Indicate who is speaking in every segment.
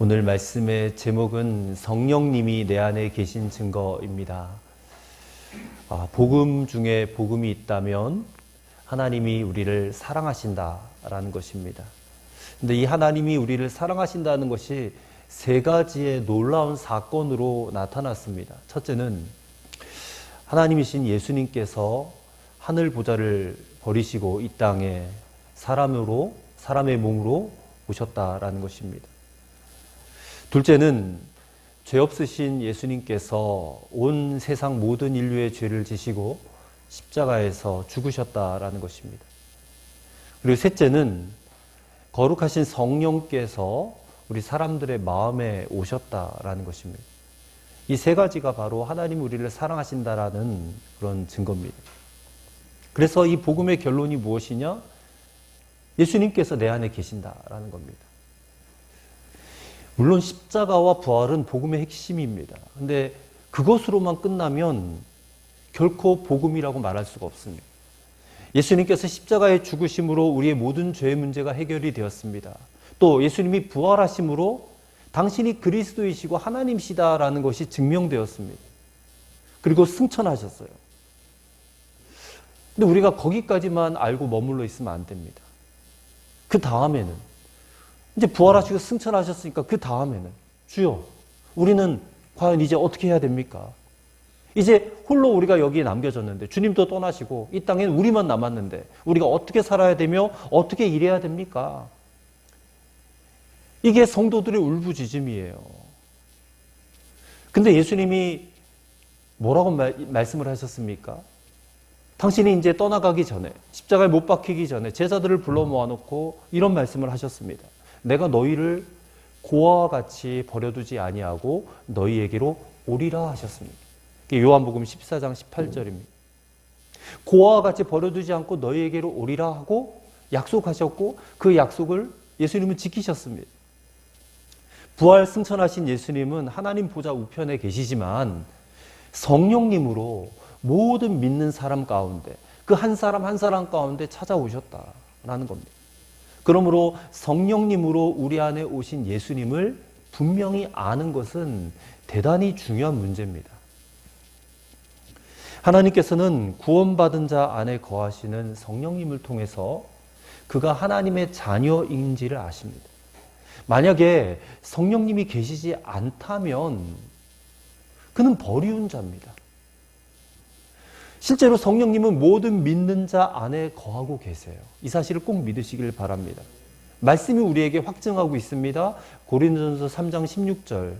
Speaker 1: 오늘 말씀의 제목은 성령님이 내 안에 계신 증거입니다. 복음 중에 복음이 있다면 하나님이 우리를 사랑하신다라는 것입니다. 근데 이 하나님이 우리를 사랑하신다는 것이 세 가지의 놀라운 사건으로 나타났습니다. 첫째는 하나님이신 예수님께서 하늘 보좌를 버리시고 이 땅에 사람의 몸으로 오셨다라는 것입니다. 둘째는 죄 없으신 예수님께서 온 세상 모든 인류의 죄를 지시고 십자가에서 죽으셨다라는 것입니다. 그리고 셋째는 거룩하신 성령께서 우리 사람들의 마음에 오셨다라는 것입니다. 이 세 가지가 바로 하나님 우리를 사랑하신다라는 그런 증거입니다. 그래서 이 복음의 결론이 무엇이냐? 예수님께서 내 안에 계신다라는 겁니다. 물론 십자가와 부활은 복음의 핵심입니다. 근데 그것으로만 끝나면 결코 복음이라고 말할 수가 없습니다. 예수님께서 십자가의 죽으심으로 우리의 모든 죄의 문제가 해결이 되었습니다. 또 예수님이 부활하심으로 당신이 그리스도이시고 하나님이시다라는 것이 증명되었습니다. 그리고 승천하셨어요. 근데 우리가 거기까지만 알고 머물러 있으면 안 됩니다. 그 다음에는 이제 부활하시고 승천하셨으니까 그 다음에는 주여 우리는 과연 이제 어떻게 해야 됩니까? 이제 홀로 우리가 여기에 남겨졌는데 주님도 떠나시고 이 땅엔 우리만 남았는데 우리가 어떻게 살아야 되며 어떻게 일해야 됩니까? 이게 성도들의 울부짖음이에요. 근데 예수님이 뭐라고 말씀을 하셨습니까? 당신이 이제 떠나가기 전에 십자가에 못 박히기 전에 제자들을 불러 모아놓고 이런 말씀을 하셨습니다. 내가 너희를 고아와 같이 버려두지 아니하고 너희에게로 오리라 하셨습니다. 요한복음 14장 18절입니다. 고아와 같이 버려두지 않고 너희에게로 오리라 하고 약속하셨고 그 약속을 예수님은 지키셨습니다. 부활 승천하신 예수님은 하나님 보좌 우편에 계시지만 성령님으로 모든 믿는 사람 가운데 그 한 사람 한 사람 가운데 찾아오셨다라는 겁니다. 그러므로 성령님으로 우리 안에 오신 예수님을 분명히 아는 것은 대단히 중요한 문제입니다. 하나님께서는 구원받은 자 안에 거하시는 성령님을 통해서 그가 하나님의 자녀인지를 아십니다. 만약에 성령님이 계시지 않다면 그는 버리운 자입니다. 실제로 성령님은 모든 믿는 자 안에 거하고 계세요. 이 사실을 꼭 믿으시길 바랍니다. 말씀이 우리에게 확증하고 있습니다. 고린도전서 3장 16절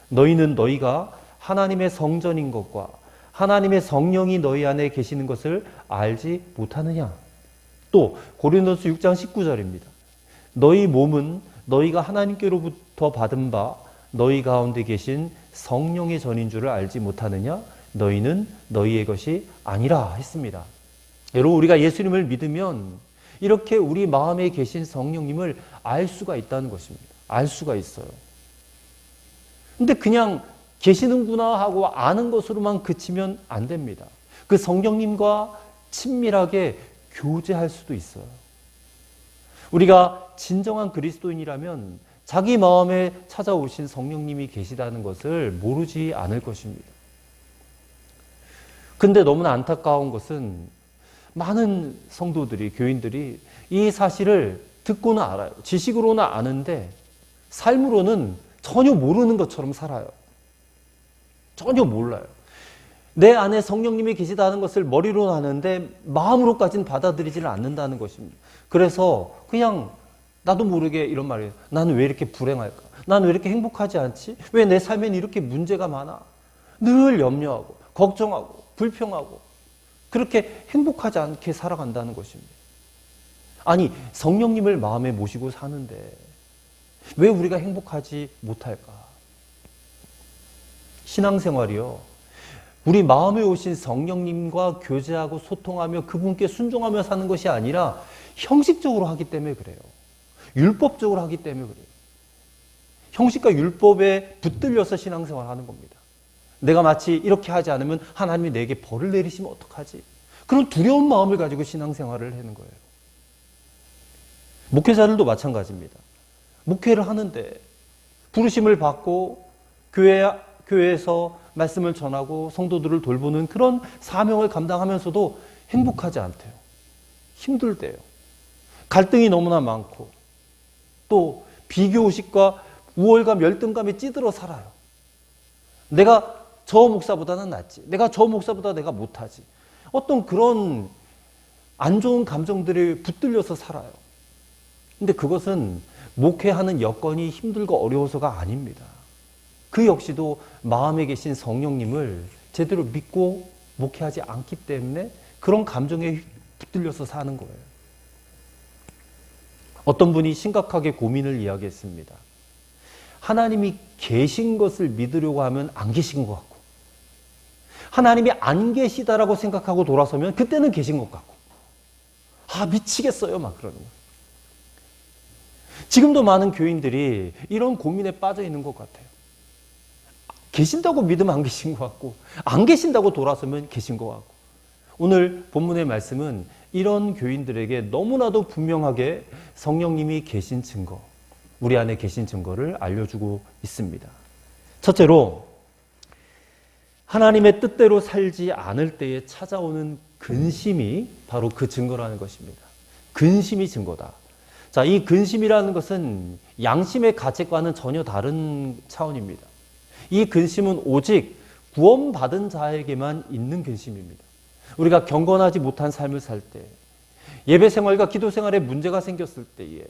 Speaker 1: 너희는 너희가 하나님의 성전인 것과 하나님의 성령이 너희 안에 계시는 것을 알지 못하느냐. 또 고린도전서 6장 19절입니다. 너희 몸은 너희가 하나님께로부터 받은 바 너희 가운데 계신 성령의 전인 줄을 알지 못하느냐. 너희는 너희의 것이 아니라 했습니다. 여러분 우리가 예수님을 믿으면 이렇게 우리 마음에 계신 성령님을 알 수가 있다는 것입니다. 알 수가 있어요. 근데 그냥 계시는구나 하고 아는 것으로만 그치면 안 됩니다. 그 성령님과 친밀하게 교제할 수도 있어요. 우리가 진정한 그리스도인이라면 자기 마음에 찾아오신 성령님이 계시다는 것을 모르지 않을 것입니다. 근데 너무나 안타까운 것은 많은 성도들이, 교인들이 이 사실을 듣고는 알아요. 지식으로는 아는데 삶으로는 전혀 모르는 것처럼 살아요. 전혀 몰라요. 내 안에 성령님이 계시다는 것을 머리로는 아는데 마음으로까지는 받아들이지를 않는다는 것입니다. 그래서 그냥 나도 모르게 이런 말이에요. 나는 왜 이렇게 불행할까? 나는 왜 이렇게 행복하지 않지? 왜 내 삶엔 이렇게 문제가 많아? 늘 염려하고 걱정하고 불평하고 그렇게 행복하지 않게 살아간다는 것입니다. 아니 성령님을 마음에 모시고 사는데 왜 우리가 행복하지 못할까? 신앙생활이요. 우리 마음에 오신 성령님과 교제하고 소통하며 그분께 순종하며 사는 것이 아니라 형식적으로 하기 때문에 그래요. 율법적으로 하기 때문에 그래요. 형식과 율법에 붙들려서 신앙생활을 하는 겁니다. 내가 마치 이렇게 하지 않으면 하나님이 내게 벌을 내리시면 어떡하지? 그런 두려운 마음을 가지고 신앙생활을 하는 거예요. 목회자들도 마찬가지입니다. 목회를 하는데 부르심을 받고 교회에서 말씀을 전하고 성도들을 돌보는 그런 사명을 감당하면서도 행복하지 않대요. 힘들대요. 갈등이 너무나 많고 또 비교의식과 우월감, 열등감에 찌들어 살아요. 내가 저 목사보다는 낫지. 내가 저 목사보다 내가 못하지. 어떤 그런 안 좋은 감정들이 붙들려서 살아요. 근데 그것은 목회하는 여건이 힘들고 어려워서가 아닙니다. 그 역시도 마음에 계신 성령님을 제대로 믿고 목회하지 않기 때문에 그런 감정에 붙들려서 사는 거예요. 어떤 분이 심각하게 고민을 이야기했습니다. 하나님이 계신 것을 믿으려고 하면 안 계신 것 같고, 하나님이 안 계시다라고 생각하고 돌아서면 그때는 계신 것 같고, 미치겠어요 막 그러는 거예요. 지금도 많은 교인들이 이런 고민에 빠져 있는 것 같아요. 계신다고 믿으면 안 계신 것 같고, 안 계신다고 돌아서면 계신 것 같고. 오늘 본문의 말씀은 이런 교인들에게 너무나도 분명하게 성령님이 계신 증거, 우리 안에 계신 증거를 알려주고 있습니다. 첫째로, 하나님의 뜻대로 살지 않을 때에 찾아오는 근심이 바로 그 증거라는 것입니다. 근심이 증거다. 자, 이 근심이라는 것은 양심의 가책과는 전혀 다른 차원입니다. 이 근심은 오직 구원받은 자에게만 있는 근심입니다. 우리가 경건하지 못한 삶을 살 때, 예배 생활과 기도 생활에 문제가 생겼을 때에,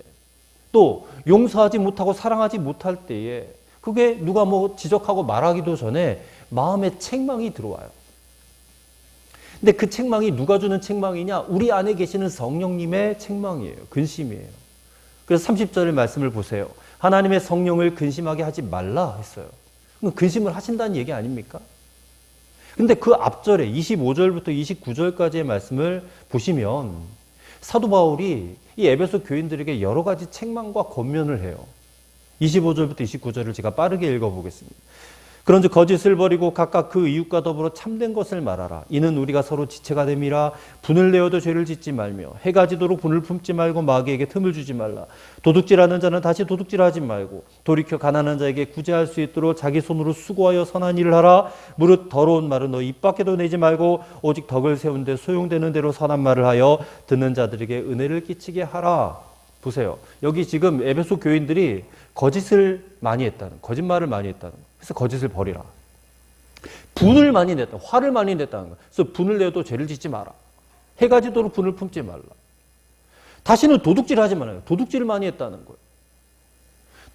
Speaker 1: 또 용서하지 못하고 사랑하지 못할 때에, 그게 누가 지적하고 말하기도 전에 마음에 책망이 들어와요. 근데 그 책망이 누가 주는 책망이냐? 우리 안에 계시는 성령님의 책망이에요. 근심이에요. 그래서 30절의 말씀을 보세요. 하나님의 성령을 근심하게 하지 말라 했어요. 근심을 하신다는 얘기 아닙니까? 근데 그 앞절에 25절부터 29절까지의 말씀을 보시면 사도 바울이 이 에베소 교인들에게 여러 가지 책망과 권면을 해요. 25절부터 29절을 제가 빠르게 읽어보겠습니다. 그런즉 거짓을 버리고 각각 그 이웃과 더불어 참된 것을 말하라. 이는 우리가 서로 지체가 됨이라. 분을 내어도 죄를 짓지 말며 해가 지도록 분을 품지 말고 마귀에게 틈을 주지 말라. 도둑질하는 자는 다시 도둑질하지 말고 돌이켜 가난한 자에게 구제할 수 있도록 자기 손으로 수고하여 선한 일을 하라. 무릇 더러운 말은 너 입 밖에도 내지 말고 오직 덕을 세운 데 소용되는 대로 선한 말을 하여 듣는 자들에게 은혜를 끼치게 하라. 보세요. 여기 지금 에베소 교인들이 거짓을 많이 했다는, 거짓말을 많이 했다는 거예요. 그래서 거짓을 버리라. 분을 많이 냈다. 화를 많이 냈다는 거예요. 그래서 분을 내도 죄를 짓지 마라. 해가 지도록 분을 품지 말라. 다시는 도둑질하지 말아요. 도둑질을 많이 했다는 거예요.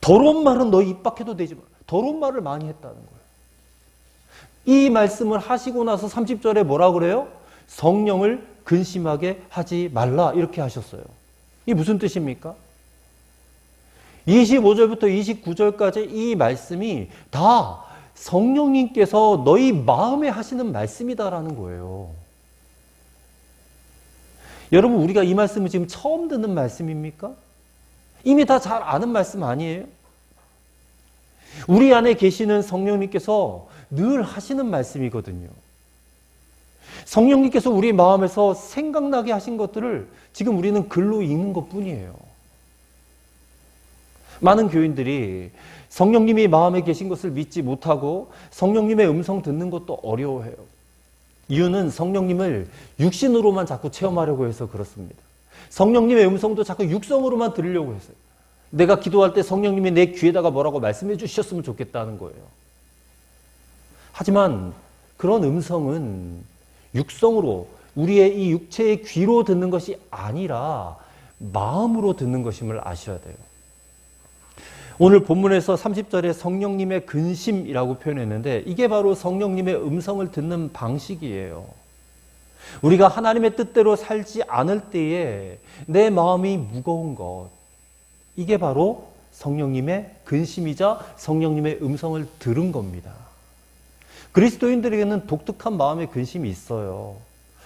Speaker 1: 더러운 말은 너 입 밖에도 내지 마라. 더러운 말을 많이 했다는 거예요. 이 말씀을 하시고 나서 30절에 뭐라 그래요? 성령을 근심하게 하지 말라. 이렇게 하셨어요. 이게 무슨 뜻입니까? 25절부터 29절까지 이 말씀이 다 성령님께서 너희 마음에 하시는 말씀이다라는 거예요. 여러분, 우리가 이 말씀을 지금 처음 듣는 말씀입니까? 이미 다 잘 아는 말씀 아니에요? 우리 안에 계시는 성령님께서 늘 하시는 말씀이거든요. 성령님께서 우리 마음에서 생각나게 하신 것들을 지금 우리는 글로 읽는 것뿐이에요. 많은 교인들이 성령님이 마음에 계신 것을 믿지 못하고 성령님의 음성 듣는 것도 어려워해요. 이유는 성령님을 육신으로만 자꾸 체험하려고 해서 그렇습니다. 성령님의 음성도 자꾸 육성으로만 들으려고 했어요. 내가 기도할 때 성령님이 내 귀에다가 뭐라고 말씀해 주셨으면 좋겠다는 거예요. 하지만 그런 음성은 육성으로, 우리의 이 육체의 귀로 듣는 것이 아니라 마음으로 듣는 것임을 아셔야 돼요. 오늘 본문에서 30절에 성령님의 근심이라고 표현했는데 이게 바로 성령님의 음성을 듣는 방식이에요. 우리가 하나님의 뜻대로 살지 않을 때에 내 마음이 무거운 것, 이게 바로 성령님의 근심이자 성령님의 음성을 들은 겁니다. 그리스도인들에게는 독특한 마음의 근심이 있어요.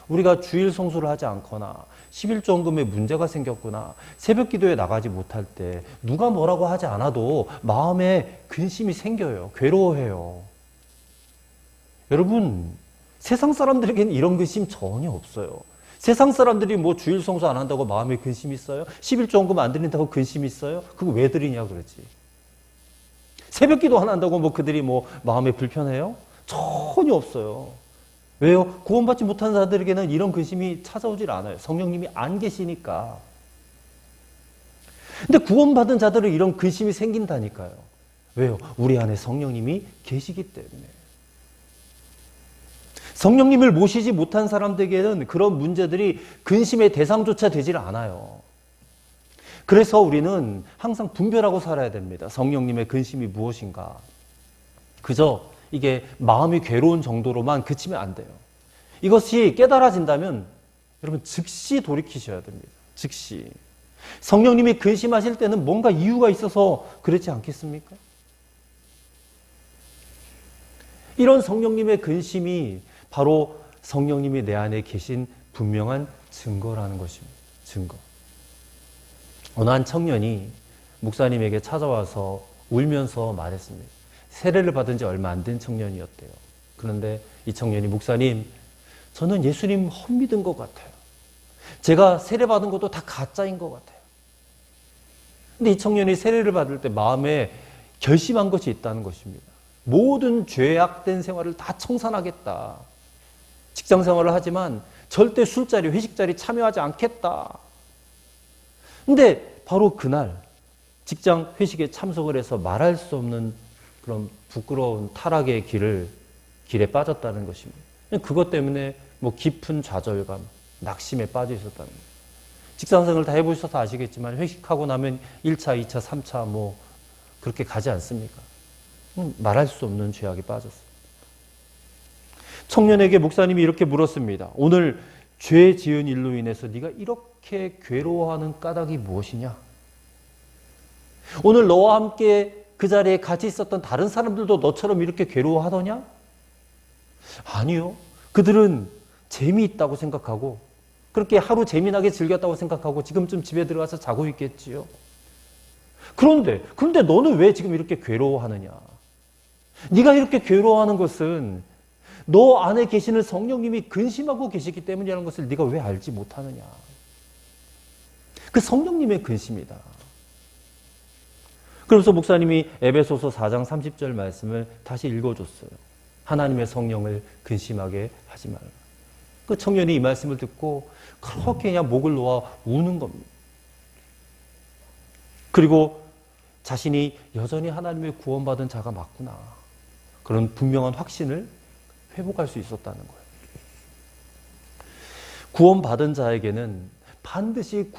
Speaker 1: 우리가 주일 성수를 하지 않거나 11조헌금에 문제가 생겼거나 새벽 기도에 나가지 못할 때 누가 뭐라고 하지 않아도 마음에 근심이 생겨요. 괴로워해요. 여러분, 세상 사람들에게는 이런 근심 전혀 없어요. 세상 사람들이 주일 성수 안 한다고 마음에 근심이 있어요? 11조헌금 안 드린다고 근심이 있어요? 그거 왜 드리냐 그러지. 새벽 기도 안 한다고 뭐 그들이 뭐 마음에 불편해요? 전혀 없어요. 왜요? 구원받지 못한 자들에게는 이런 근심이 찾아오질 않아요. 성령님이 안 계시니까. 근데 구원받은 자들은 이런 근심이 생긴다니까요. 왜요? 우리 안에 성령님이 계시기 때문에. 성령님을 모시지 못한 사람들에게는 그런 문제들이 근심의 대상조차 되질 않아요. 그래서 우리는 항상 분별하고 살아야 됩니다. 성령님의 근심이 무엇인가. 그저 이게 마음이 괴로운 정도로만 그치면 안 돼요. 이것이 깨달아진다면 여러분 즉시 돌이키셔야 됩니다. 즉시. 성령님이 근심하실 때는 뭔가 이유가 있어서 그렇지 않겠습니까? 이런 성령님의 근심이 바로 성령님이 내 안에 계신 분명한 증거라는 것입니다. 증거. 어느 한 청년이 목사님에게 찾아와서 울면서 말했습니다. 세례를 받은 지 얼마 안 된 청년이었대요. 그런데 이 청년이 목사님, 저는 예수님 헛믿은 것 같아요. 제가 세례 받은 것도 다 가짜인 것 같아요. 근데 이 청년이 세례를 받을 때 마음에 결심한 것이 있다는 것입니다. 모든 죄악된 생활을 다 청산하겠다. 직장 생활을 하지만 절대 술자리, 회식자리 참여하지 않겠다. 근데 바로 그날 직장 회식에 참석을 해서 말할 수 없는 그런 부끄러운 타락의 길에 빠졌다는 것입니다. 그것 때문에 뭐 깊은 좌절감, 낙심에 빠져 있었다는 거예요. 직장생활 다 해보셔서 아시겠지만 회식하고 나면 1차, 2차, 3차 뭐 그렇게 가지 않습니까? 말할 수 없는 죄악에 빠졌어요. 청년에게 목사님이 이렇게 물었습니다. 오늘 죄 지은 일로 인해서 네가 이렇게 괴로워하는 까닭이 무엇이냐? 오늘 너와 함께 그 자리에 같이 있었던 다른 사람들도 너처럼 이렇게 괴로워하더냐? 아니요. 그들은 재미있다고 생각하고 그렇게 하루 재미나게 즐겼다고 생각하고 지금쯤 집에 들어가서 자고 있겠지요. 그런데 너는 왜 지금 이렇게 괴로워하느냐? 네가 이렇게 괴로워하는 것은 너 안에 계시는 성령님이 근심하고 계시기 때문이라는 것을 네가 왜 알지 못하느냐? 그 성령님의 근심이다. 그래서 목사님이 에베소서 4장 30절 말씀을 다시 읽어줬어요. 하나님의 성령을 근심하게 하지 말라. 그 청년이 이 말씀을 듣고 그렇게 그냥 목을 놓아 우는 겁니다. 그리고 자신이 여전히 하나님의 구원받은 자가 맞구나. 그런 분명한 확신을 회복할 수 있었다는 거예요. 구원받은 자에게는 반드시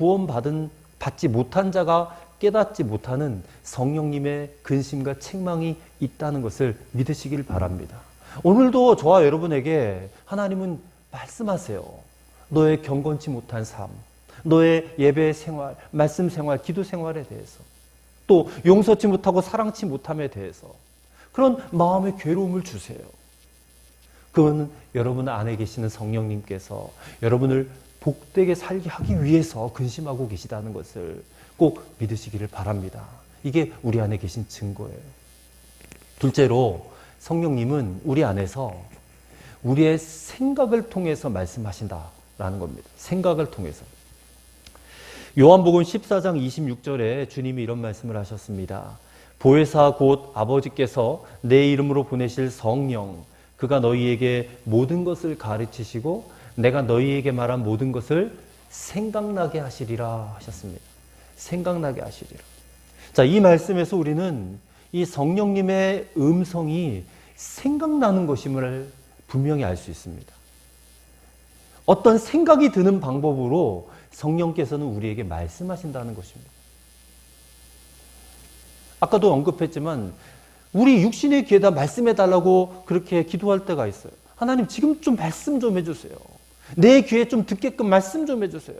Speaker 1: 받지 못한 자가 깨닫지 못하는 성령님의 근심과 책망이 있다는 것을 믿으시길 바랍니다. 오늘도 저와 여러분에게 하나님은 말씀하세요. 너의 경건치 못한 삶, 너의 예배 생활, 말씀 생활, 기도 생활에 대해서, 또 용서치 못하고 사랑치 못함에 대해서 그런 마음의 괴로움을 주세요. 그건 여러분 안에 계시는 성령님께서 여러분을 복되게 살게 하기 위해서 근심하고 계시다는 것을 꼭 믿으시기를 바랍니다. 이게 우리 안에 계신 증거예요. 둘째로 성령님은 우리 안에서 우리의 생각을 통해서 말씀하신다라는 겁니다. 생각을 통해서. 요한복음 14장 26절에 주님이 이런 말씀을 하셨습니다. 보혜사 곧 아버지께서 내 이름으로 보내실 성령, 그가 너희에게 모든 것을 가르치시고 내가 너희에게 말한 모든 것을 생각나게 하시리라 하셨습니다. 생각나게 하시리라. 자, 이 말씀에서 우리는 이 성령님의 음성이 생각나는 것임을 분명히 알 수 있습니다. 어떤 생각이 드는 방법으로 성령께서는 우리에게 말씀하신다는 것입니다. 아까도 언급했지만 우리 육신의 귀에다 말씀해달라고 그렇게 기도할 때가 있어요. 하나님 지금 좀 말씀 좀 해주세요. 내 귀에 좀 듣게끔 말씀 좀 해주세요.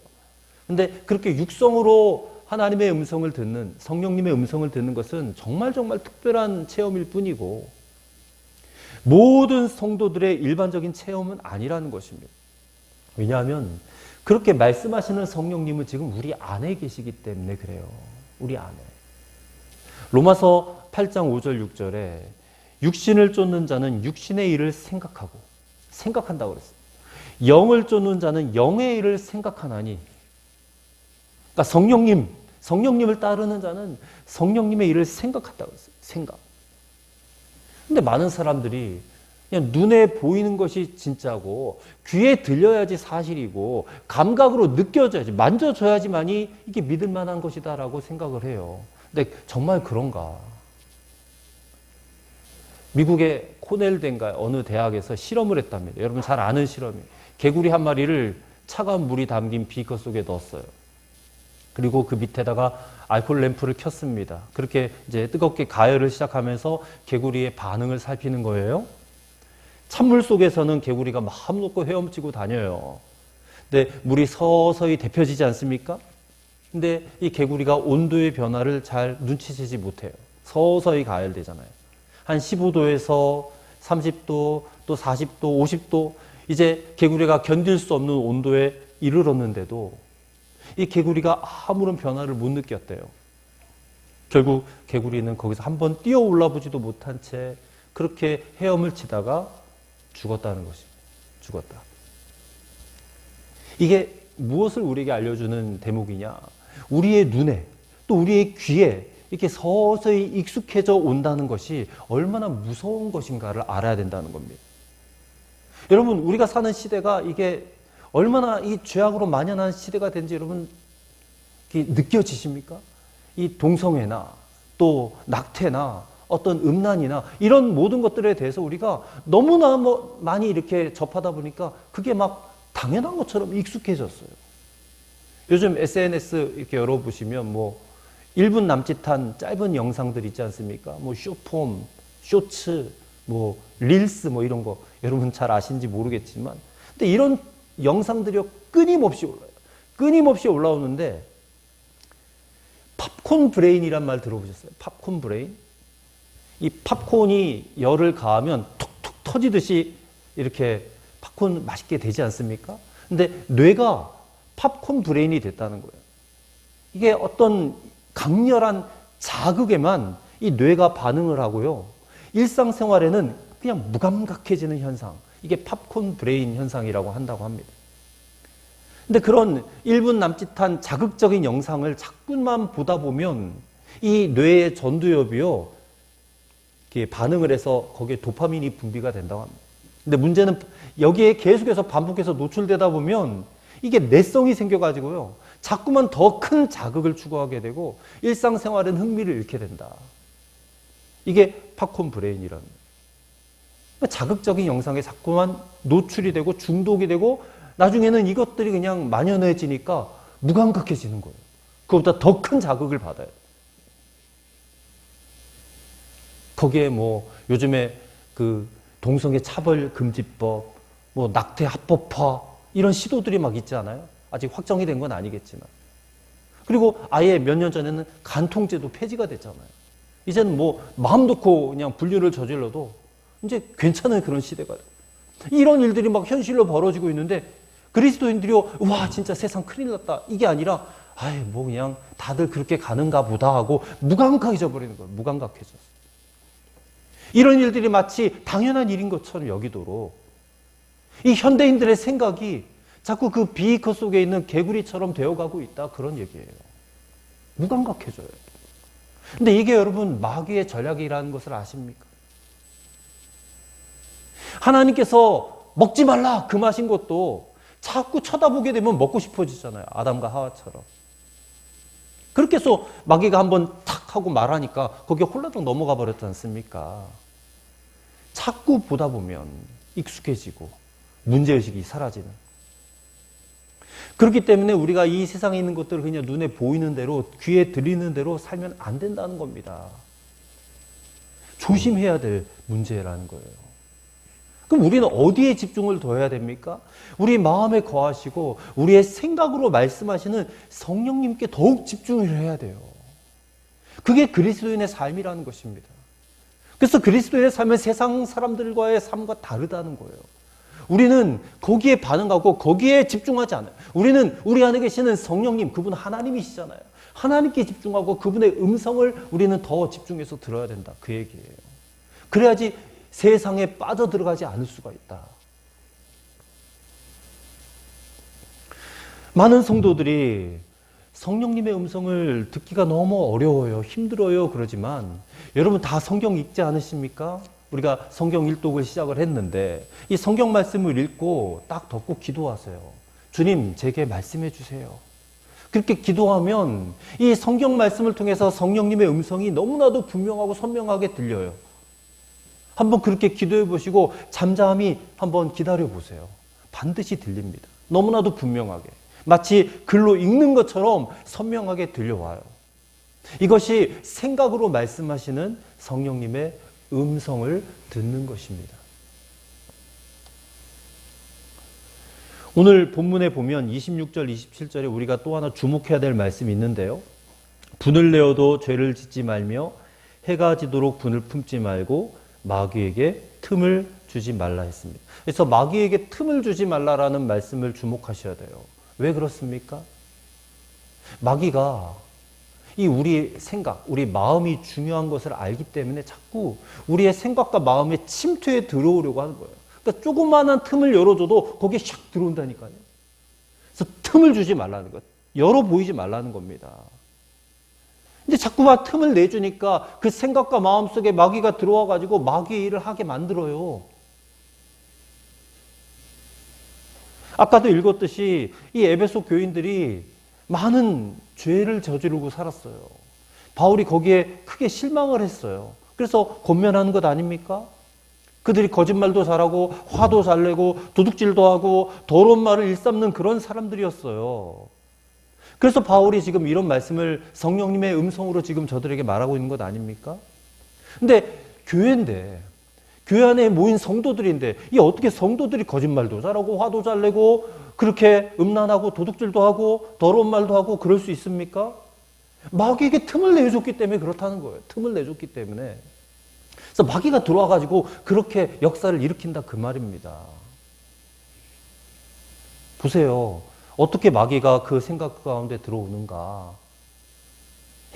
Speaker 1: 근데 그렇게 육성으로 하나님의 음성을 듣는, 성령님의 음성을 듣는 것은 정말 특별한 체험일 뿐이고 모든 성도들의 일반적인 체험은 아니라는 것입니다. 왜냐하면 그렇게 말씀하시는 성령님은 지금 우리 안에 계시기 때문에 그래요. 우리 안에. 로마서 8장 5절 6절에 육신을 쫓는 자는 육신의 일을 생각한다고 그랬어요. 영을 쫓는 자는 영의 일을 생각하나니. 그러니까 성령님을 따르는 자는 성령님의 일을 생각한다고 했어요. 생각. 근데 많은 사람들이 그냥 눈에 보이는 것이 진짜고 귀에 들려야지 사실이고 감각으로 느껴져야지 만져져야지만이 이게 믿을 만한 것이다라고 생각을 해요. 근데 정말 그런가? 미국의 코넬대인가 어느 대학에서 실험을 했답니다. 여러분 잘 아는 실험이에요. 개구리 한 마리를 차가운 물이 담긴 비커 속에 넣었어요. 그리고 그 밑에다가 알코올 램프를 켰습니다. 그렇게 이제 뜨겁게 가열을 시작하면서 개구리의 반응을 살피는 거예요. 찬물 속에서는 개구리가 마음 놓고 헤엄치고 다녀요. 근데 물이 서서히 데펴지지 않습니까? 근데 이 개구리가 온도의 변화를 잘 눈치채지 못해요. 서서히 가열되잖아요. 한 15도에서 30도, 또 40도, 50도, 이제 개구리가 견딜 수 없는 온도에 이르렀는데도 이 개구리가 아무런 변화를 못 느꼈대요. 결국 개구리는 거기서 한번 뛰어 올라보지도 못한 채 그렇게 헤엄을 치다가 죽었다는 것입니다. 죽었다. 이게 무엇을 우리에게 알려주는 대목이냐? 우리의 눈에 또 우리의 귀에 이렇게 서서히 익숙해져 온다는 것이 얼마나 무서운 것인가를 알아야 된다는 겁니다. 여러분, 우리가 사는 시대가 이게 얼마나 이 죄악으로 만연한 시대가 된지 여러분 느껴지십니까? 이 동성애나 또 낙태나 어떤 음란이나 이런 모든 것들에 대해서 우리가 너무나 많이 이렇게 접하다 보니까 그게 막 당연한 것처럼 익숙해졌어요. 요즘 SNS 이렇게 열어보시면 뭐 1분 남짓한 짧은 영상들 있지 않습니까? 뭐 쇼폼, 쇼츠, 뭐 릴스 뭐 이런 거 여러분 잘 아시는지 모르겠지만 근데 이런 영상들이 끊임없이 올라요. 끊임없이 올라오는데 팝콘 브레인이란 말 들어보셨어요? 팝콘 브레인? 이 팝콘이 열을 가하면 툭툭 터지듯이 이렇게 팝콘 맛있게 되지 않습니까? 근데 뇌가 팝콘 브레인이 됐다는 거예요. 이게 어떤 강렬한 자극에만 이 뇌가 반응을 하고요. 일상생활에는 그냥 무감각해지는 현상. 이게 팝콘 브레인 현상이라고 한다고 합니다. 근데 그런 1분 남짓한 자극적인 영상을 자꾸만 보다 보면 이 뇌의 전두엽이요. 이렇게 반응을 해서 거기에 도파민이 분비가 된다고 합니다. 근데 문제는 여기에 계속해서 반복해서 노출되다 보면 이게 내성이 생겨가지고요. 자꾸만 더 큰 자극을 추구하게 되고 일상생활은 흥미를 잃게 된다. 이게 팝콘 브레인이라는 거예요. 그러니까 자극적인 영상에 자꾸만 노출이 되고 중독이 되고 나중에는 이것들이 그냥 만연해지니까 무감각해지는 거예요. 그것보다 더 큰 자극을 받아요. 거기에 뭐 요즘에 그 동성애 차별 금지법, 뭐 낙태 합법화 이런 시도들이 막 있지 않아요? 아직 확정이 된 건 아니겠지만. 그리고 아예 몇 년 전에는 간통죄도 폐지가 됐잖아요. 이제는 뭐 마음 놓고 그냥 불륜을 저질러도 이제 괜찮은 그런 시대가 돼요. 이런 일들이 막 현실로 벌어지고 있는데 그리스도인들이 와 진짜 세상 큰일 났다 이게 아니라 아이 뭐 그냥 다들 그렇게 가는가 보다 하고 무감각해져 버리는 거예요. 무감각해져. 이런 일들이 마치 당연한 일인 것처럼 여기도록 이 현대인들의 생각이 자꾸 그 비커 속에 있는 개구리처럼 되어가고 있다 그런 얘기예요. 무감각해져요. 근데 이게 여러분 마귀의 전략이라는 것을 아십니까? 하나님께서 먹지 말라 금하신 것도 자꾸 쳐다보게 되면 먹고 싶어지잖아요. 아담과 하와처럼. 그렇게 해서 마귀가 한번 탁 하고 말하니까 거기에 홀라당 넘어가 버렸지 않습니까? 자꾸 보다 보면 익숙해지고 문제의식이 사라지는. 그렇기 때문에 우리가 이 세상에 있는 것들을 그냥 눈에 보이는 대로 귀에 들리는 대로 살면 안 된다는 겁니다. 조심해야 될 문제라는 거예요. 그럼 우리는 어디에 집중을 둬야 됩니까? 우리 마음에 거하시고 우리의 생각으로 말씀하시는 성령님께 더욱 집중을 해야 돼요. 그게 그리스도인의 삶이라는 것입니다. 그래서 그리스도인의 삶은 세상 사람들과의 삶과 다르다는 거예요. 우리는 거기에 반응하고 거기에 집중하지 않아요. 우리는 우리 안에 계시는 성령님, 그분 하나님이시잖아요. 하나님께 집중하고 그분의 음성을 우리는 더 집중해서 들어야 된다. 그 얘기예요. 그래야지 세상에 빠져들어가지 않을 수가 있다. 많은 성도들이 성령님의 음성을 듣기가 너무 어려워요. 힘들어요. 그러지만 여러분 다 성경 읽지 않으십니까? 우리가 성경 일독을 시작을 했는데 이 성경 말씀을 읽고 딱 덮고 기도하세요. 주님, 제게 말씀해 주세요. 그렇게 기도하면 이 성경 말씀을 통해서 성령님의 음성이 너무나도 분명하고 선명하게 들려요. 한번 그렇게 기도해 보시고 잠잠히 한번 기다려 보세요. 반드시 들립니다. 너무나도 분명하게. 마치 글로 읽는 것처럼 선명하게 들려와요. 이것이 생각으로 말씀하시는 성령님의 음성을 듣는 것입니다. 오늘 본문에 보면 26절, 27절에 우리가 또 하나 주목해야 될 말씀이 있는데요. 분을 내어도 죄를 짓지 말며 해가 지도록 분을 품지 말고 마귀에게 틈을 주지 말라 했습니다. 그래서 마귀에게 틈을 주지 말라라는 말씀을 주목하셔야 돼요. 왜 그렇습니까? 마귀가 이 우리 생각, 우리 마음이 중요한 것을 알기 때문에 자꾸 우리의 생각과 마음에 침투해 들어오려고 하는 거예요. 그러니까 조그마한 틈을 열어줘도 거기에 샥 들어온다니까요. 그래서 틈을 주지 말라는 것, 열어 보이지 말라는 겁니다. 근데 자꾸만 틈을 내주니까 그 생각과 마음 속에 마귀가 들어와가지고 마귀의 일을 하게 만들어요. 아까도 읽었듯이 이 에베소 교인들이 많은 죄를 저지르고 살았어요. 바울이 거기에 크게 실망을 했어요. 그래서 권면하는 것 아닙니까? 그들이 거짓말도 잘하고 화도 잘 내고 도둑질도 하고 더러운 말을 일삼는 그런 사람들이었어요. 그래서 바울이 지금 이런 말씀을 성령님의 음성으로 지금 저들에게 말하고 있는 것 아닙니까? 근데 교회인데, 교회 안에 모인 성도들인데 이 어떻게 성도들이 거짓말도 잘하고 화도 잘 내고 그렇게 음란하고 도둑질도 하고 더러운 말도 하고 그럴 수 있습니까? 마귀에게 틈을 내줬기 때문에 그렇다는 거예요. 틈을 내줬기 때문에. 그래서 마귀가 들어와가지고 그렇게 역사를 일으킨다 그 말입니다. 보세요. 어떻게 마귀가 그 생각 가운데 들어오는가.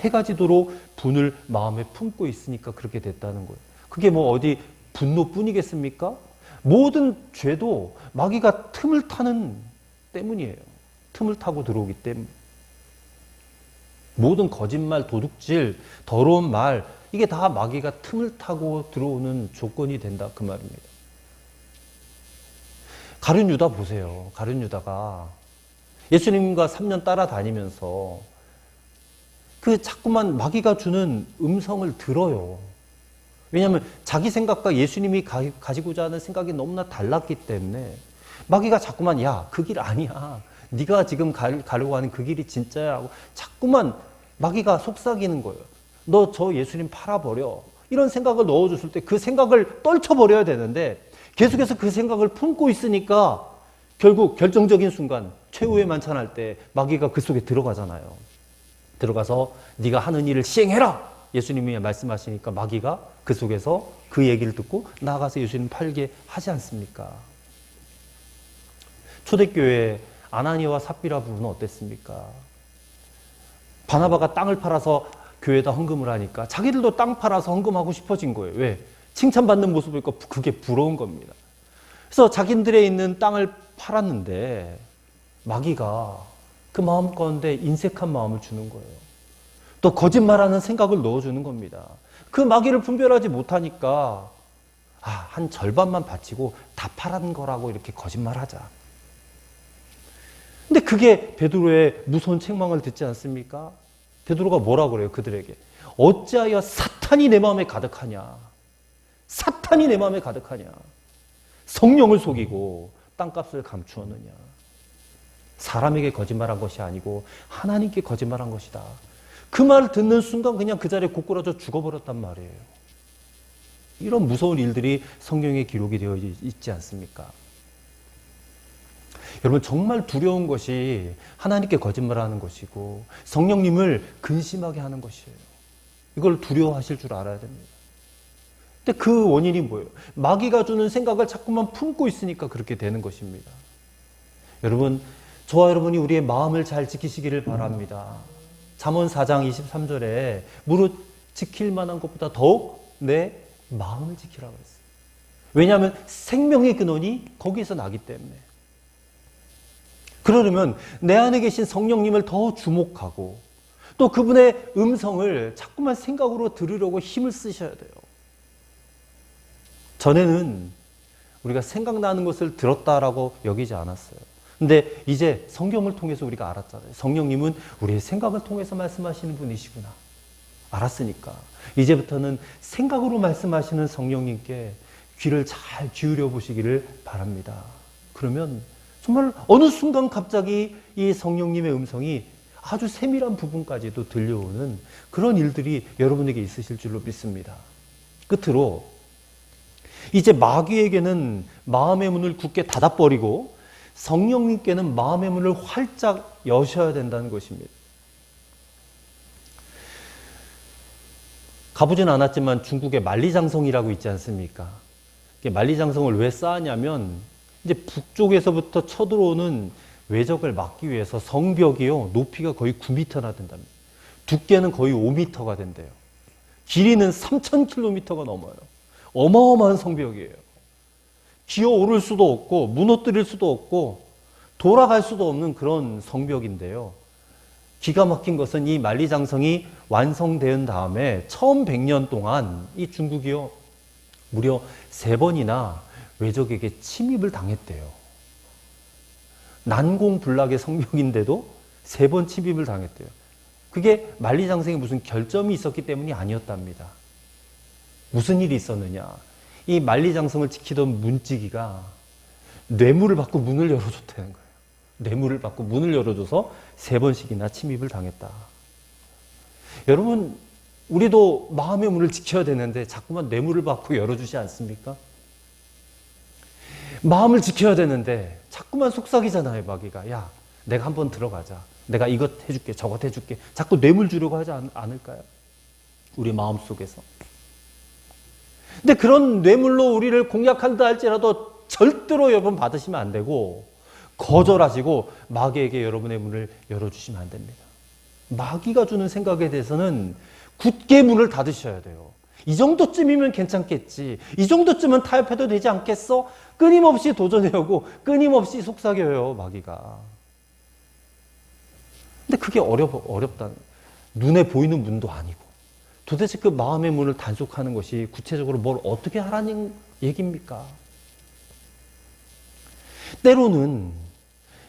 Speaker 1: 해가 지도록 분을 마음에 품고 있으니까 그렇게 됐다는 거예요. 그게 뭐 어디 분노뿐이겠습니까? 모든 죄도 마귀가 틈을 타는 때문이에요. 틈을 타고 들어오기 때문에. 모든 거짓말, 도둑질, 더러운 말, 이게 다 마귀가 틈을 타고 들어오는 조건이 된다 그 말입니다. 가룟 유다 보세요. 가룟 유다가 예수님과 3년 따라다니면서 그 자꾸만 마귀가 주는 음성을 들어요. 왜냐하면 자기 생각과 예수님이 가지고자 하는 생각이 너무나 달랐기 때문에 마귀가 자꾸만 야, 그 길 아니야. 네가 지금 가려고 하는 그 길이 진짜야 하고 자꾸만 마귀가 속삭이는 거예요. 너 저 예수님 팔아버려. 이런 생각을 넣어줬을 때 그 생각을 떨쳐버려야 되는데 계속해서 그 생각을 품고 있으니까 결국 결정적인 순간 최후의 만찬할 때 마귀가 그 속에 들어가잖아요. 들어가서 네가 하는 일을 시행해라. 예수님이 말씀하시니까 마귀가 그 속에서 그 얘기를 듣고 나가서 예수님 팔게 하지 않습니까? 초대교회 아나니아와 삽비라 부부는 어땠습니까? 바나바가 땅을 팔아서 교회에다 헌금을 하니까 자기들도 땅 팔아서 헌금하고 싶어진 거예요. 왜? 칭찬받는 모습을 보니까 그게 부러운 겁니다. 그래서 자기들에 있는 땅을 팔았는데 마귀가 그 마음 가운데 인색한 마음을 주는 거예요. 또 거짓말하는 생각을 넣어주는 겁니다. 그 마귀를 분별하지 못하니까 한 절반만 바치고 다 팔은 거라고 이렇게 거짓말하자. 근데 그게 베드로의 무서운 책망을 듣지 않습니까? 베드로가 뭐라고 그래요? 그들에게. 어찌하여 사탄이 내 마음에 가득하냐. 사탄이 내 마음에 가득하냐. 성령을 속이고 땅값을 감추었느냐. 사람에게 거짓말한 것이 아니고 하나님께 거짓말한 것이다. 그 말을 듣는 순간 그냥 그 자리에 고꾸라져 죽어버렸단 말이에요. 이런 무서운 일들이 성경에 기록이 되어 있지 않습니까? 여러분 정말 두려운 것이 하나님께 거짓말하는 것이고 성령님을 근심하게 하는 것이에요. 이걸 두려워하실 줄 알아야 됩니다. 근데 그 원인이 뭐예요? 마귀가 주는 생각을 자꾸만 품고 있으니까 그렇게 되는 것입니다. 여러분 저와 여러분이 우리의 마음을 잘 지키시기를 바랍니다. 잠언 4장 23절에 무릇 지킬 만한 것보다 더욱 내 마음을 지키라고 했어요. 왜냐하면 생명의 근원이 거기에서 나기 때문에. 그러려면 내 안에 계신 성령님을 더 주목하고 또 그분의 음성을 자꾸만 생각으로 들으려고 힘을 쓰셔야 돼요. 전에는 우리가 생각나는 것을 들었다라고 여기지 않았어요. 근데 이제 성경을 통해서 우리가 알았잖아요. 성령님은 우리의 생각을 통해서 말씀하시는 분이시구나. 알았으니까 이제부터는 생각으로 말씀하시는 성령님께 귀를 잘 기울여 보시기를 바랍니다. 그러면 정말 어느 순간 갑자기 이 성령님의 음성이 아주 세밀한 부분까지도 들려오는 그런 일들이 여러분에게 있으실 줄로 믿습니다. 끝으로 이제 마귀에게는 마음의 문을 굳게 닫아버리고 성령님께는 마음의 문을 활짝 여셔야 된다는 것입니다. 가보진 않았지만 중국에 만리장성이라고 있지 않습니까? 만리장성을 왜 쌓았냐면 이제 북쪽에서부터 쳐들어오는 외적을 막기 위해서 성벽이요 높이가 거의 9m나 된답니다. 두께는 거의 5m가 된대요. 길이는 3,000km가 넘어요. 어마어마한 성벽이에요. 기어오를 수도 없고 무너뜨릴 수도 없고 돌아갈 수도 없는 그런 성벽인데요. 기가 막힌 것은 이 만리장성이 완성된 다음에 처음 100년 동안 이 중국이요 무려 3번이나 외적에게 침입을 당했대요. 난공불락의 성벽인데도 3번 침입을 당했대요. 그게 만리장성에 무슨 결점이 있었기 때문이 아니었답니다. 무슨 일이 있었느냐? 이 만리장성을 지키던 문지기가 뇌물을 받고 문을 열어줬다는 거예요. 뇌물을 받고 문을 열어줘서 3번씩이나 침입을 당했다. 여러분, 우리도 마음의 문을 지켜야 되는데 자꾸만 뇌물을 받고 열어주지 않습니까? 마음을 지켜야 되는데 자꾸만 속삭이잖아요, 마귀가. 야, 내가 한번 들어가자. 내가 이것 해줄게, 저것 해줄게. 자꾸 뇌물 주려고 하지 않을까요? 우리 마음속에서. 근데 그런 뇌물로 우리를 공략한다 할지라도 절대로 여러분 받으시면 안 되고 거절하시고 마귀에게 여러분의 문을 열어주시면 안 됩니다. 마귀가 주는 생각에 대해서는 굳게 문을 닫으셔야 돼요. 이 정도쯤이면 괜찮겠지. 이 정도쯤은 타협해도 되지 않겠어? 끊임없이 도전해오고 끊임없이 속삭여요, 마귀가. 근데 그게 어렵다. 눈에 보이는 문도 아니고. 도대체 그 마음의 문을 단속하는 것이 구체적으로 뭘 어떻게 하라는 얘기입니까? 때로는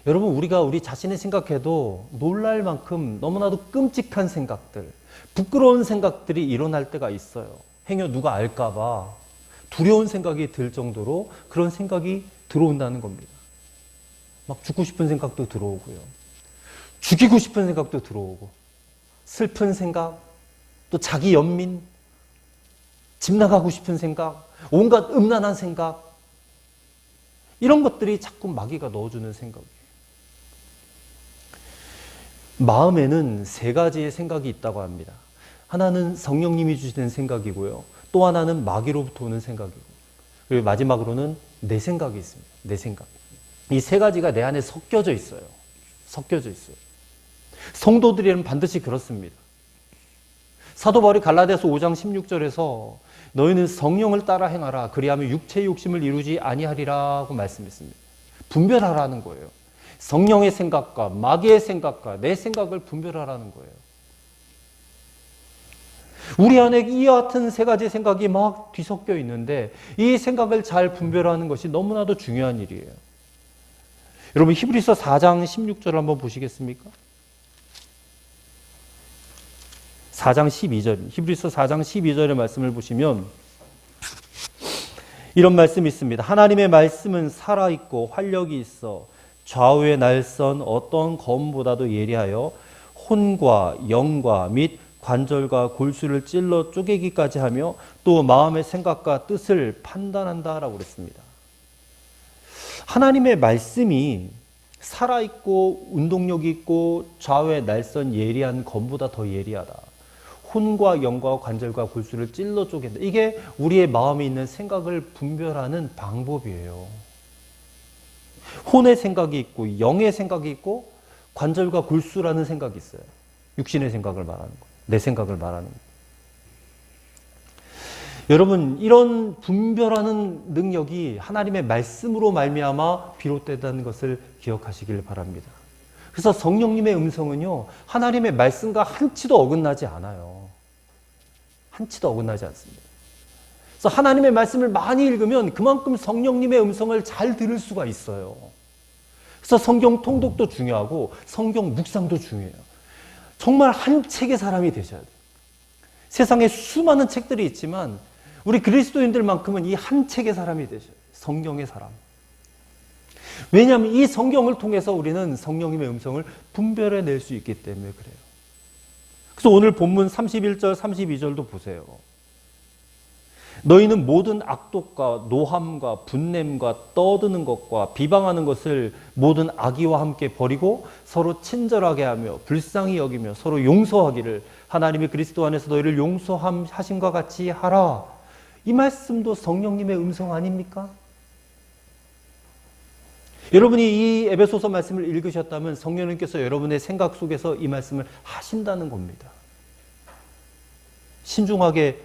Speaker 1: 여러분 우리가 우리 자신을 생각해도 놀랄 만큼 너무나도 끔찍한 생각들, 부끄러운 생각들이 일어날 때가 있어요. 행여 누가 알까 봐 두려운 생각이 들 정도로 그런 생각이 들어온다는 겁니다. 막 죽고 싶은 생각도 들어오고요. 죽이고 싶은 생각도 들어오고 슬픈 생각, 또 자기 연민, 집 나가고 싶은 생각, 온갖 음란한 생각, 이런 것들이 자꾸 마귀가 넣어주는 생각이에요. 마음에는 3가지의 생각이 있다고 합니다. 하나는 성령님이 주시는 생각이고요. 또 하나는 마귀로부터 오는 생각이고, 그리고 마지막으로는 내 생각이 있습니다. 내 생각. 이 3가지가 내 안에 섞여져 있어요. 섞여져 있어요. 성도들이라면 반드시 그렇습니다. 사도 바울이 갈라디아서 5장 16절에서 너희는 성령을 따라 행하라. 그리하면 육체의 욕심을 이루지 아니하리라고 말씀했습니다. 분별하라는 거예요. 성령의 생각과 마귀의 생각과 내 생각을 분별하라는 거예요. 우리 안에 이와 같은 3가지 생각이 막 뒤섞여 있는데 이 생각을 잘 분별하는 것이 너무나도 중요한 일이에요. 여러분 히브리서 4장 16절 한번 보시겠습니까? 4장 12절, 히브리서 4장 12절의 말씀을 보시면 이런 말씀이 있습니다. 하나님의 말씀은 살아있고 활력이 있어 좌우의 날선 어떤 검보다도 예리하여 혼과 영과 및 관절과 골수를 찔러 쪼개기까지 하며 또 마음의 생각과 뜻을 판단한다라고 그랬습니다. 하나님의 말씀이 살아있고 운동력이 있고 좌우의 날선 예리한 검보다 더 예리하다. 혼과 영과 관절과 골수를 찔러 쪼갠다. 이게 우리의 마음에 있는 생각을 분별하는 방법이에요. 혼의 생각이 있고 영의 생각이 있고 관절과 골수라는 생각이 있어요. 육신의 생각을 말하는 거, 내 생각을 말하는 거. 여러분 이런 분별하는 능력이 하나님의 말씀으로 말미암아 비롯된다는 것을 기억하시길 바랍니다. 그래서 성령님의 음성은요 하나님의 말씀과 한치도 어긋나지 않아요. 한치도 어긋나지 않습니다. 그래서 하나님의 말씀을 많이 읽으면 그만큼 성령님의 음성을 잘 들을 수가 있어요. 그래서 성경 통독도 중요하고 성경 묵상도 중요해요. 정말 한 책의 사람이 되셔야 돼요. 세상에 수많은 책들이 있지만 우리 그리스도인들만큼은 이 한 책의 사람이 되셔야 돼요. 성경의 사람. 왜냐하면 이 성경을 통해서 우리는 성령님의 음성을 분별해낼 수 있기 때문에 그래요. 그래서 오늘 본문 31절, 32절도 보세요. 너희는 모든 악독과 노함과 분냄과 떠드는 것과 비방하는 것을 모든 악의와 함께 버리고 서로 친절하게 하며 불쌍히 여기며 서로 용서하기를 하나님이 그리스도 안에서 너희를 용서하심과 같이 하라. 이 말씀도 성령님의 음성 아닙니까? 여러분이 이 에베소서 말씀을 읽으셨다면 성령님께서 여러분의 생각 속에서 이 말씀을 하신다는 겁니다. 신중하게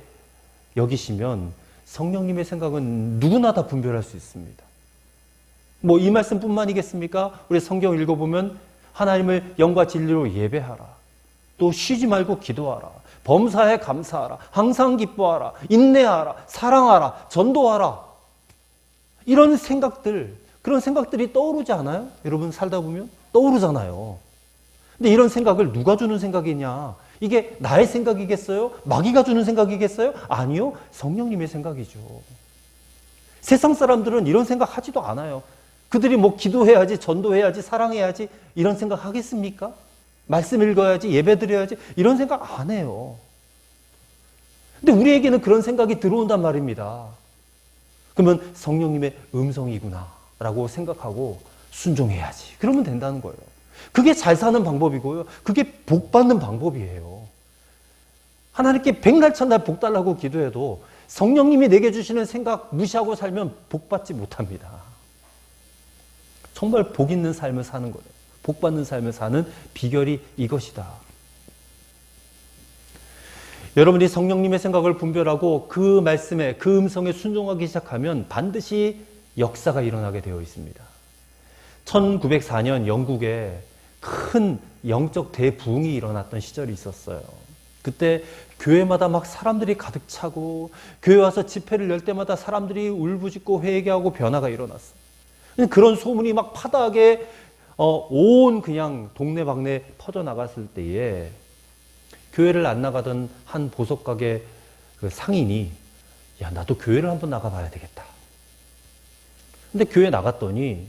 Speaker 1: 여기시면 성령님의 생각은 누구나 다 분별할 수 있습니다. 뭐 이 말씀뿐만이겠습니까? 우리 성경 읽어보면 하나님을 영과 진리로 예배하라. 또 쉬지 말고 기도하라. 범사에 감사하라. 항상 기뻐하라. 인내하라. 사랑하라. 전도하라. 이런 생각들, 그런 생각들이 떠오르지 않아요? 여러분 살다 보면 떠오르잖아요. 근데 이런 생각을 누가 주는 생각이냐? 이게 나의 생각이겠어요? 마귀가 주는 생각이겠어요? 아니요. 성령님의 생각이죠. 세상 사람들은 이런 생각 하지도 않아요. 그들이 뭐 기도해야지, 전도해야지, 사랑해야지 이런 생각 하겠습니까? 말씀 읽어야지, 예배 드려야지 이런 생각 안 해요. 근데 우리에게는 그런 생각이 들어온단 말입니다. 그러면 성령님의 음성이구나 라고 생각하고 순종해야지. 그러면 된다는 거예요. 그게 잘 사는 방법이고요. 그게 복 받는 방법이에요. 하나님께 백날천날 복 달라고 기도해도 성령님이 내게 주시는 생각 무시하고 살면 복 받지 못합니다. 정말 복 있는 삶을 사는 거예요. 복 받는 삶을 사는 비결이 이것이다. 여러분이 성령님의 생각을 분별하고 그 말씀에, 그 음성에 순종하기 시작하면 반드시 역사가 일어나게 되어 있습니다. 1904년 영국에 큰 영적 대부흥이 일어났던 시절이 있었어요. 그때 교회마다 막 사람들이 가득 차고 교회 와서 집회를 열 때마다 사람들이 울부짖고 회개하고 변화가 일어났어요. 그런 소문이 막 파다하게 온 그냥 동네방네 퍼져나갔을 때에 교회를 안 나가던 한 보석가게 그 상인이 야, 나도 교회를 한번 나가봐야 되겠다. 근데 교회 나갔더니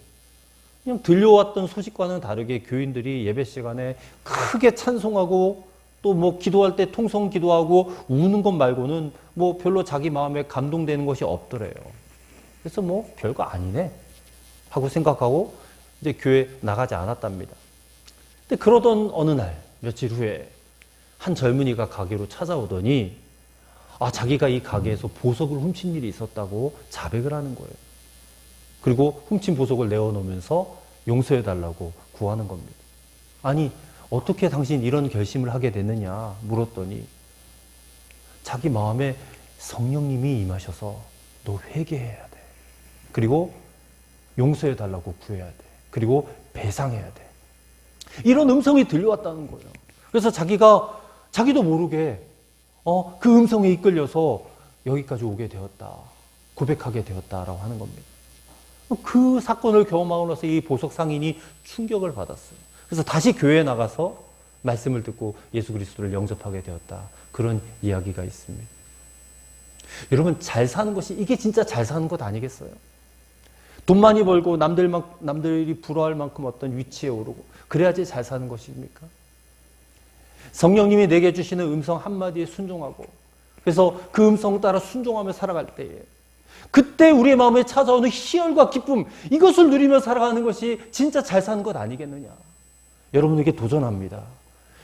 Speaker 1: 그냥 들려왔던 소식과는 다르게 교인들이 예배 시간에 크게 찬송하고 또 뭐 기도할 때 통성 기도하고 우는 것 말고는 뭐 별로 자기 마음에 감동되는 것이 없더래요. 그래서 뭐 별거 아니네 하고 생각하고 이제 교회 나가지 않았답니다. 근데 그러던 어느 날 며칠 후에 한 젊은이가 가게로 찾아오더니 자기가 이 가게에서 보석을 훔친 일이 있었다고 자백을 하는 거예요. 그리고 훔친 보석을 내어놓으면서 용서해달라고 구하는 겁니다. 아니, 어떻게 당신 이런 결심을 하게 됐느냐 물었더니 자기 마음에 성령님이 임하셔서 너 회개해야 돼. 그리고 용서해달라고 구해야 돼. 그리고 배상해야 돼. 이런 음성이 들려왔다는 거예요. 그래서 자기도 모르게 그 음성에 이끌려서 여기까지 오게 되었다. 고백하게 되었다라고 하는 겁니다. 그 사건을 경험하고 나서 이 보석 상인이 충격을 받았어요. 그래서 다시 교회에 나가서 말씀을 듣고 예수 그리스도를 영접하게 되었다. 그런 이야기가 있습니다. 여러분, 잘 사는 것이 이게 진짜 잘 사는 것 아니겠어요? 돈 많이 벌고 남들이 부러워할 만큼 어떤 위치에 오르고 그래야지 잘 사는 것입니까? 성령님이 내게 주시는 음성 한마디에 순종하고 그래서 그 음성 따라 순종하며 살아갈 때에 그때 우리의 마음에 찾아오는 희열과 기쁨, 이것을 누리며 살아가는 것이 진짜 잘 사는 것 아니겠느냐. 여러분에게 도전합니다.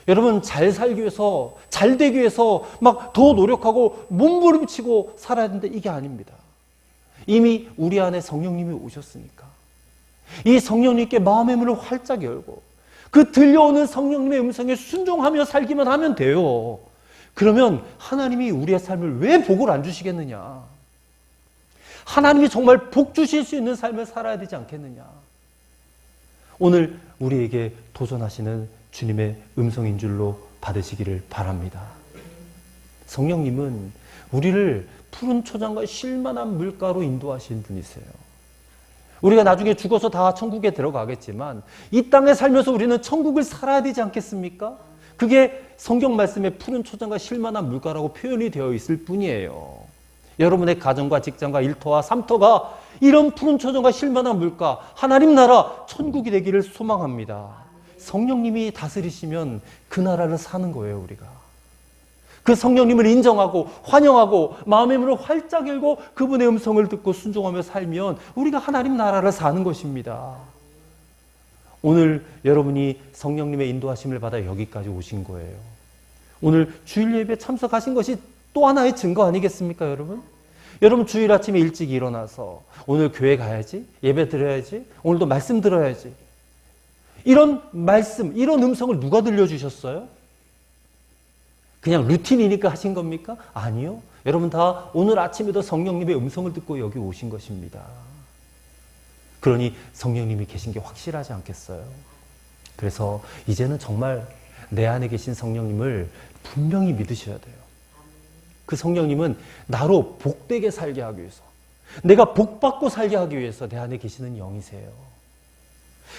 Speaker 1: 여러분 잘 살기 위해서, 잘 되기 위해서 막 더 노력하고 몸부림치고 살아야 되는데 이게 아닙니다. 이미 우리 안에 성령님이 오셨으니까 이 성령님께 마음의 문을 활짝 열고 그 들려오는 성령님의 음성에 순종하며 살기만 하면 돼요. 그러면 하나님이 우리의 삶을 왜 복을 안 주시겠느냐. 하나님이 정말 복 주실 수 있는 삶을 살아야 되지 않겠느냐. 오늘 우리에게 도전하시는 주님의 음성인 줄로 받으시기를 바랍니다. 성령님은 우리를 푸른 초장과 쉴만한 물가로 인도하신 분이세요. 우리가 나중에 죽어서 다 천국에 들어가겠지만 이 땅에 살면서 우리는 천국을 살아야 되지 않겠습니까? 그게 성경 말씀에 푸른 초장과 쉴만한 물가라고 표현이 되어 있을 뿐이에요. 여러분의 가정과 직장과 일터와 삼터가 이런 푸른 초장과 쉴만한 물가, 하나님 나라 천국이 되기를 소망합니다. 성령님이 다스리시면 그 나라를 사는 거예요, 우리가. 그 성령님을 인정하고 환영하고 마음의 문을 활짝 열고 그분의 음성을 듣고 순종하며 살면 우리가 하나님 나라를 사는 것입니다. 오늘 여러분이 성령님의 인도하심을 받아 여기까지 오신 거예요. 오늘 주일 예배에 참석하신 것이 또 하나의 증거 아니겠습니까, 여러분? 여러분 주일 아침에 일찍 일어나서 오늘 교회 가야지, 예배 드려야지, 오늘도 말씀 들어야지. 이런 말씀, 이런 음성을 누가 들려주셨어요? 그냥 루틴이니까 하신 겁니까? 아니요. 여러분 다 오늘 아침에도 성령님의 음성을 듣고 여기 오신 것입니다. 그러니 성령님이 계신 게 확실하지 않겠어요? 그래서 이제는 정말 내 안에 계신 성령님을 분명히 믿으셔야 돼요. 그 성령님은 나로 복되게 살게 하기 위해서, 내가 복받고 살게 하기 위해서 내 안에 계시는 영이세요.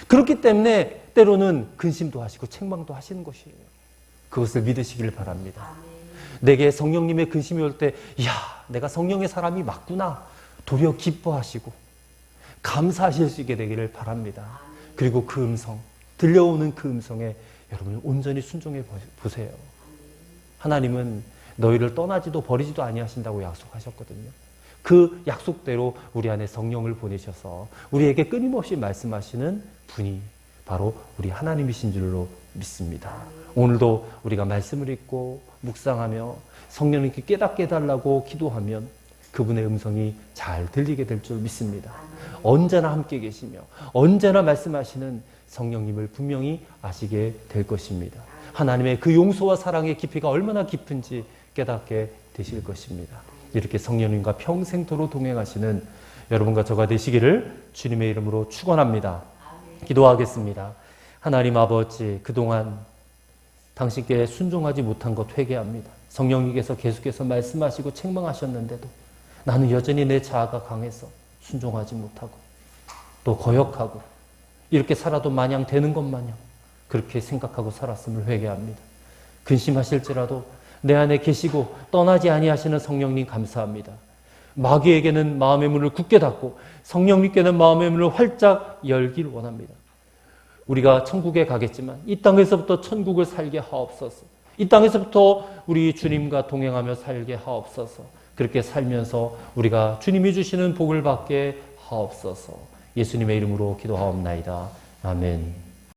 Speaker 1: 그렇기 때문에 때로는 근심도 하시고 책망도 하시는 것이에요. 그것을 믿으시길 바랍니다. 내게 성령님의 근심이 올 때, 이야, 내가 성령의 사람이 맞구나. 도리어 기뻐하시고 감사하실 수 있게 되기를 바랍니다. 그리고 그 음성, 들려오는 그 음성에 여러분 온전히 순종해 보세요. 하나님은 너희를 떠나지도 버리지도 아니하신다고 약속하셨거든요. 그 약속대로 우리 안에 성령을 보내셔서 우리에게 끊임없이 말씀하시는 분이 바로 우리 하나님이신 줄로 믿습니다. 오늘도 우리가 말씀을 읽고 묵상하며 성령님께 깨닫게 해달라고 기도하면 그분의 음성이 잘 들리게 될 줄 믿습니다. 언제나 함께 계시며 언제나 말씀하시는 성령님을 분명히 아시게 될 것입니다. 하나님의 그 용서와 사랑의 깊이가 얼마나 깊은지 깨닫게 되실 것입니다. 이렇게 성령님과 평생토록 동행하시는 여러분과 저가 되시기를 주님의 이름으로 축원합니다. 기도하겠습니다. 하나님 아버지, 그동안 당신께 순종하지 못한 것 회개합니다. 성령님께서 계속해서 말씀하시고 책망하셨는데도 나는 여전히 내 자아가 강해서 순종하지 못하고 또 거역하고 이렇게 살아도 마냥 되는 것 마냥 그렇게 생각하고 살았음을 회개합니다. 근심하실지라도 내 안에 계시고 떠나지 아니하시는 성령님 감사합니다. 마귀에게는 마음의 문을 굳게 닫고 성령님께는 마음의 문을 활짝 열길 원합니다. 우리가 천국에 가겠지만 이 땅에서부터 천국을 살게 하옵소서. 이 땅에서부터 우리 주님과 동행하며 살게 하옵소서. 그렇게 살면서 우리가 주님이 주시는 복을 받게 하옵소서. 예수님의 이름으로 기도하옵나이다. 아멘.